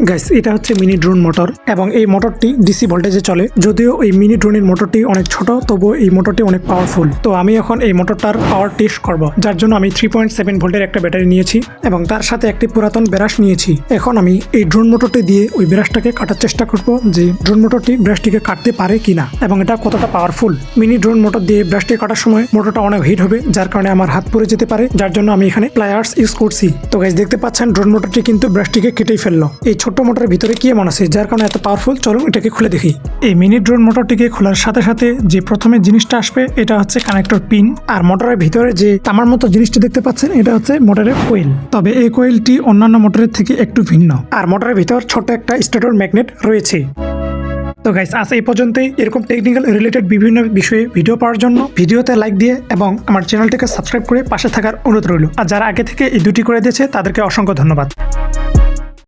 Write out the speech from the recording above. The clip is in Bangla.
গাইস, এটা হচ্ছে মিনি ড্রোন মোটর এবং এই মোটরটি ডিসি ভোল্টেজে চলে। যদিও এই মিনি ড্রোনের মোটরটি অনেক ছোট, তবুও এই মোটরটি অনেক পাওয়ারফুল। তো আমি এখন এই মোটরটার পাওয়ার টেস্ট করব, যার জন্য আমি 3.7 ভোল্টের একটা ব্যাটারি নিয়েছি এবং তার সাথে একটি পুরাতন ব্রাশ নিয়েছি। এখন আমি এই ড্রোন মোটরটি দিয়ে ওই ব্রাশটাকে কাটার চেষ্টা করব যে ড্রোন মোটরটি ব্রাশটিকে কাটতে পারে কিনা এবং এটা কতটা পাওয়ারফুল। মিনি ড্রোন মোটর দিয়ে ব্রাশটি কাটার সময় মোটরটা অনেক হিট হবে, যার কারণে আমার হাত পড়ে যেতে পারে, যার জন্য আমি এখানে প্লায়ার্স ইউজ করছি। তো গাইস, দেখতে পাচ্ছেন ড্রোন মোটরটি কিন্তু ব্রাশটিকে কেটেই ফেললো। এই ছোট্ট মোটরের ভিতরে কি এমন আছে যার কারণে এত পাওয়ারফুল? চলুন এটাকে খুলে দেখি। এই মিনি ড্রোন মোটরটিকে খোলার সাথে সাথে যে প্রথমে জিনিসটা আসবে এটা হচ্ছে কানেক্টর পিন, আর মোটরের ভিতরে যে তামার মতো জিনিসটি দেখতে পাচ্ছেন এটা হচ্ছে মোটরের কোয়েল। তবে এই কোয়েলটি অন্যান্য মোটরের থেকে একটু ভিন্ন, আর মোটরের ভিতর ছোট একটা স্টেটর ম্যাগনেট রয়েছে। তো গাইস, আজ এই পর্যন্তই। এরকম টেকনিক্যাল রিলেটেড বিভিন্ন বিষয়ে ভিডিও পাওয়ার জন্য ভিডিওতে লাইক দিয়ে এবং আমার চ্যানেলটিকে সাবস্ক্রাইব করে পাশে থাকার অনুরোধ রইল। আর যারা আগে থেকে এই দুটি করে দিয়েছে তাদেরকে অসংখ্য ধন্যবাদ।